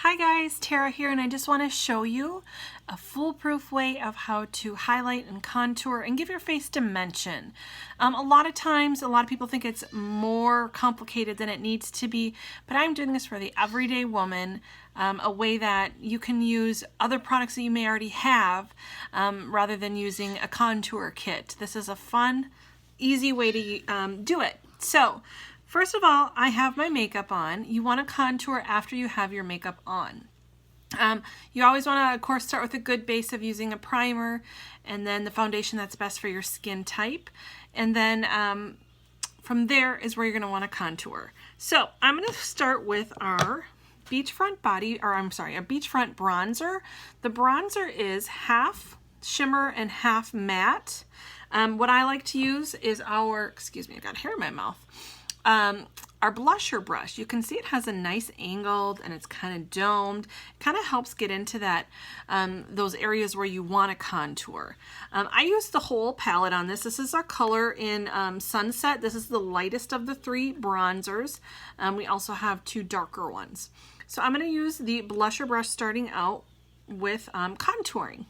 Hi guys, Tara here, and I just want to show you a foolproof way of how to highlight and contour and give your face dimension. A lot of times, a lot of people think it's more complicated than it needs to be, but I'm doing this for the everyday woman, a way that you can use other products that you may already have rather than using a contour kit. This is a fun, easy way to do it. So, first of all, I have my makeup on. You want to contour after you have your makeup on. You always want to, of course, start with a good base of using a primer and then the foundation that's best for your skin type. And then from there is where you're going to want to contour. So I'm going to start with our beachfront beachfront bronzer. The bronzer is half shimmer and half matte. What I like to use is excuse me, I got hair in my mouth. Our blusher brush. You can see it has a nice angled and it's kind of domed. It kind of helps get into that those areas where you want to contour. I use the whole palette on this. This is our color in Sunset. This is the lightest of the three bronzers. We also have two darker ones. So I'm going to use the blusher brush starting out with contouring.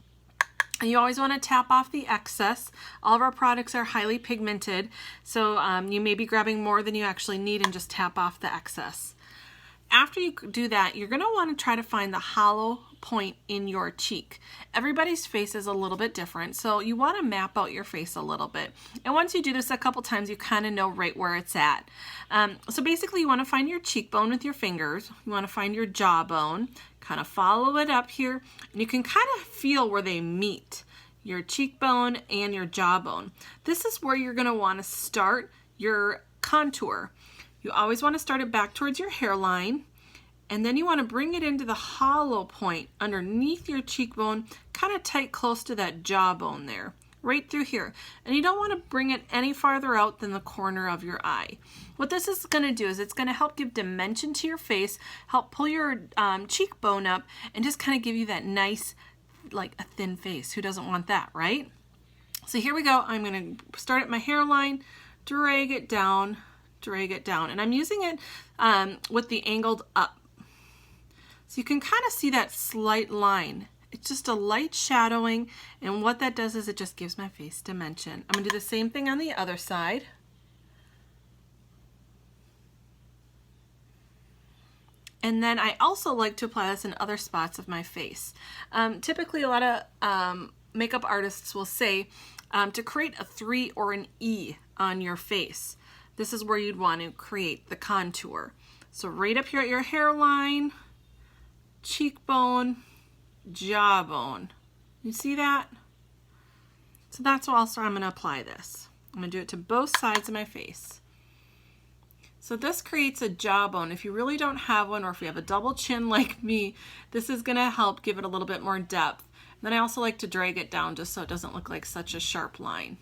And you always want to tap off the excess. All of our products are highly pigmented, so you may be grabbing more than you actually need and just tap off the excess. After you do that, you're going to want to try to find the hollow point in your cheek. Everybody's face is a little bit different, so you want to map out your face a little bit. And once you do this a couple times, you kind of know right where it's at. So basically, you want to find your cheekbone with your fingers. You want to find your jawbone, kind of follow it up here, and you can kind of feel where they meet, your cheekbone and your jawbone. This is where you're going to want to start your contour. You always want to start it back towards your hairline, and then you want to bring it into the hollow point underneath your cheekbone, kind of tight close to that jawbone there, right through here. And you don't want to bring it any farther out than the corner of your eye. What this is going to do is it's going to help give dimension to your face, help pull your cheekbone up, and just kind of give you that nice, like a thin face. Who doesn't want that, right? So here we go. I'm going to start at my hairline, drag it down, and I'm using it with the angled up. So you can kind of see that slight line. It's just a light shadowing, and what that does is it just gives my face dimension. I'm going to do the same thing on the other side. And then I also like to apply this in other spots of my face. Typically, a lot of makeup artists will say to create a 3 or an E on your face. This is where you'd want to create the contour. So right up here at your hairline, cheekbone, jawbone. You see that? So that's also where I'm going to apply this. I'm going to do it to both sides of my face. So this creates a jawbone. If you really don't have one, or if you have a double chin like me, this is going to help give it a little bit more depth. And then I also like to drag it down just so it doesn't look like such a sharp line.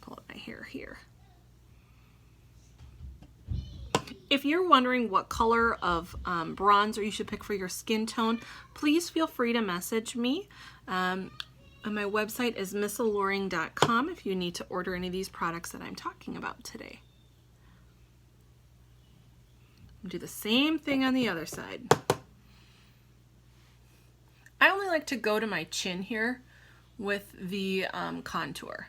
Pull up my hair here. If you're wondering what color of bronzer you should pick for your skin tone, please feel free to message me. My website is missalluring.com if you need to order any of these products that I'm talking about today. I'll do the same thing on the other side. I only like to go to my chin here with the contour.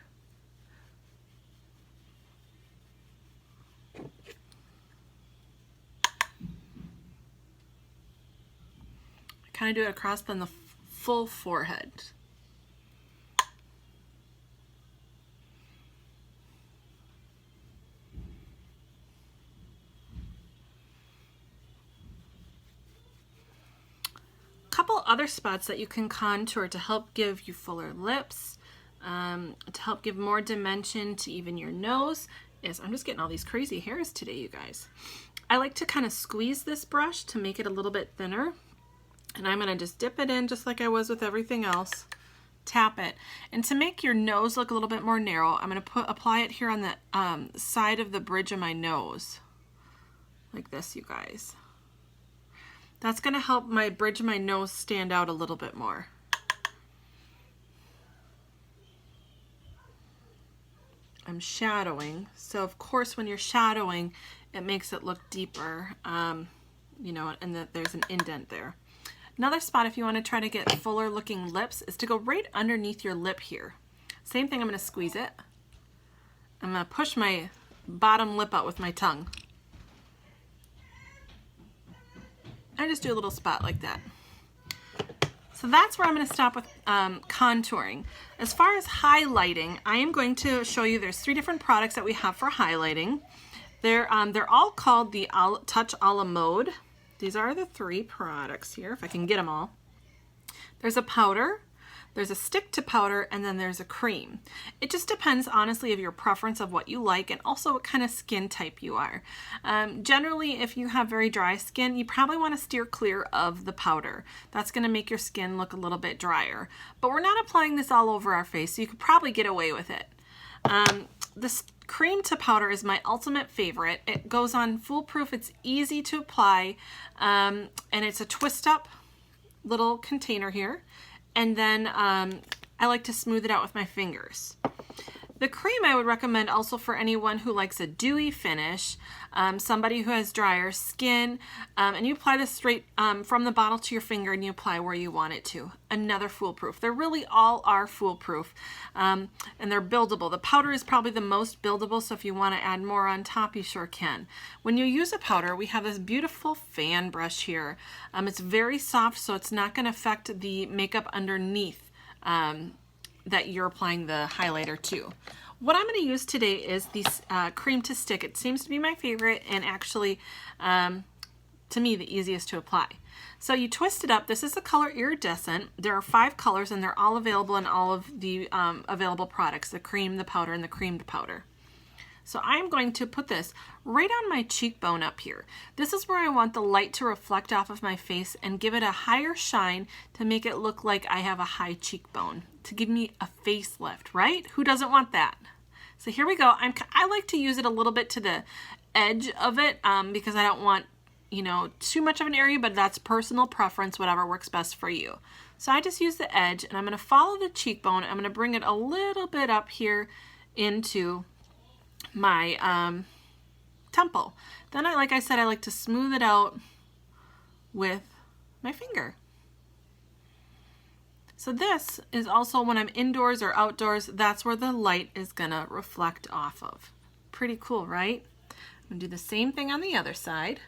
Kind of do it across then the full forehead. Couple other spots that you can contour to help give you fuller lips, to help give more dimension to even your nose is, I'm just getting all these crazy hairs today, you guys. I like to kind of squeeze this brush to make it a little bit thinner. And I'm going to just dip it in just like I was with everything else. Tap it. And to make your nose look a little bit more narrow, I'm going to apply it here on the side of the bridge of my nose. Like this, you guys. That's going to help my bridge of my nose stand out a little bit more. I'm shadowing. So of course when you're shadowing, it makes it look deeper, you know, and that there's an indent there. Another spot if you want to try to get fuller looking lips is to go right underneath your lip here. Same thing, I'm going to squeeze it. I'm going to push my bottom lip out with my tongue. I just do a little spot like that. So that's where I'm going to stop with contouring. As far as highlighting, I am going to show you there's 3 different products that we have for highlighting. They're all called the Touch a la Mode. These are the 3 products here, if I can get them all. There's a powder, there's a stick to powder, and then there's a cream. It just depends, honestly, of your preference of what you like and also what kind of skin type you are. Generally, if you have very dry skin, you probably want to steer clear of the powder. That's going to make your skin look a little bit drier. But we're not applying this all over our face, so you could probably get away with it. This cream to powder is my ultimate favorite. It goes on foolproof, it's easy to apply, and it's a twist up little container here. And then I like to smooth it out with my fingers. The cream I would recommend also for anyone who likes a dewy finish, somebody who has drier skin, and you apply this straight from the bottle to your finger and you apply where you want it to. Another foolproof. They really all are foolproof, and they're buildable. The powder is probably the most buildable, so if you want to add more on top, you sure can. When you use a powder, we have this beautiful fan brush here. It's very soft, so it's not going to affect the makeup underneath that you're applying the highlighter to. What I'm going to use today is the cream to stick. It seems to be my favorite and actually, to me, the easiest to apply. So you twist it up. This is the color Iridescent. There are 5 colors and they're all available in all of the available products, the cream, the powder, and the creamed powder. So I'm going to put this right on my cheekbone up here. This is where I want the light to reflect off of my face and give it a higher shine to make it look like I have a high cheekbone, to give me a facelift, right? Who doesn't want that? So here we go. I like to use it a little bit to the edge of it because I don't want, you know, too much of an area, but that's personal preference, whatever works best for you. So I just use the edge and I'm going to follow the cheekbone. I'm going to bring it a little bit up here into my temple. Then like I said, I like to smooth it out with my finger. So this is also when I'm indoors or outdoors, that's where the light is gonna reflect off of. Pretty cool, right? I'm gonna do the same thing on the other side.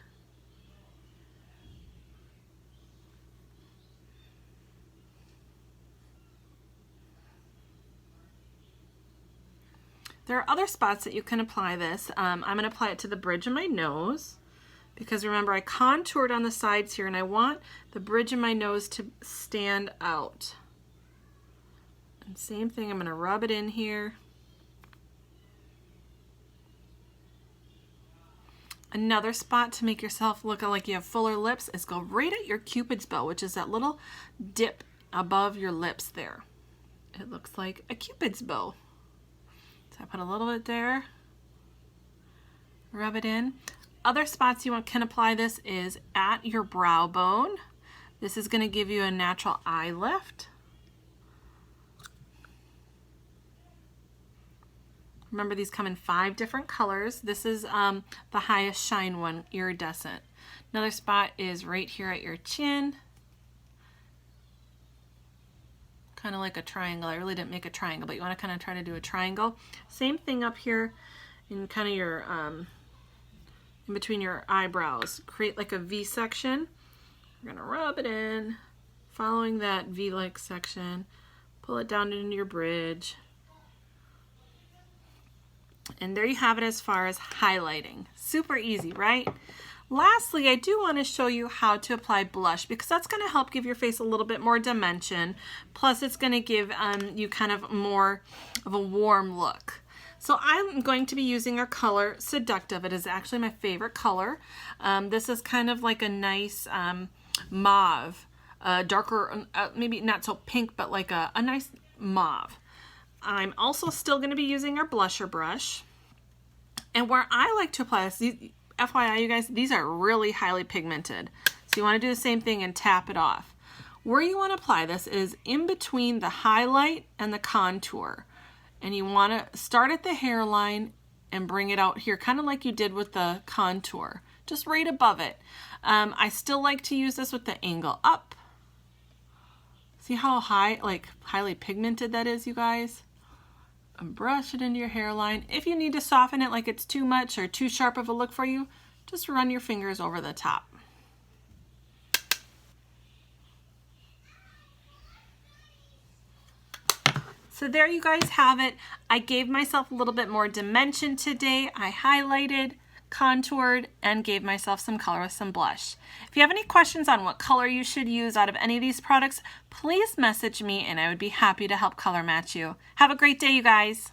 There are other spots that you can apply this. I'm going to apply it to the bridge of my nose because remember I contoured on the sides here and I want the bridge of my nose to stand out. And same thing, I'm going to rub it in here. Another spot to make yourself look like you have fuller lips is go right at your Cupid's bow, which is that little dip above your lips there. It looks like a Cupid's bow. So I put a little bit there, rub it in. Other spots you can apply this is at your brow bone. This is going to give you a natural eye lift. Remember, these come in 5 different colors. This is the highest shine one, Iridescent. Another spot is right here at your chin. Kind of like a triangle. I really didn't make a triangle, but you want to kind of try to do a triangle. Same thing up here in kind of your, in between your eyebrows. Create like a V section. We're going to rub it in, following that V-like section. Pull it down into your bridge. And there you have it as far as highlighting. Super easy, right? Lastly, I do want to show you how to apply blush because that's going to help give your face a little bit more dimension. Plus, it's going to give you kind of more of a warm look. So I'm going to be using our color Seductive. It is actually my favorite color. This is kind of like a nice mauve, darker, maybe not so pink, but like a nice mauve. I'm also still going to be using our blusher brush. And where I like to apply this, FYI, you guys, these are really highly pigmented. So you want to do the same thing and tap it off. Where you want to apply this is in between the highlight and the contour. And you want to start at the hairline and bring it out here, kind of like you did with the contour, just right above it. I still like to use this with the angle up. See how highly pigmented that is, you guys? And brush it into your hairline. If you need to soften it like it's too much or too sharp of a look for you, just run your fingers over the top. So there you guys have it. I gave myself a little bit more dimension today. I highlighted, contoured, and gave myself some color with some blush. If you have any questions on what color you should use out of any of these products, please message me and I would be happy to help color match you. Have a great day, you guys.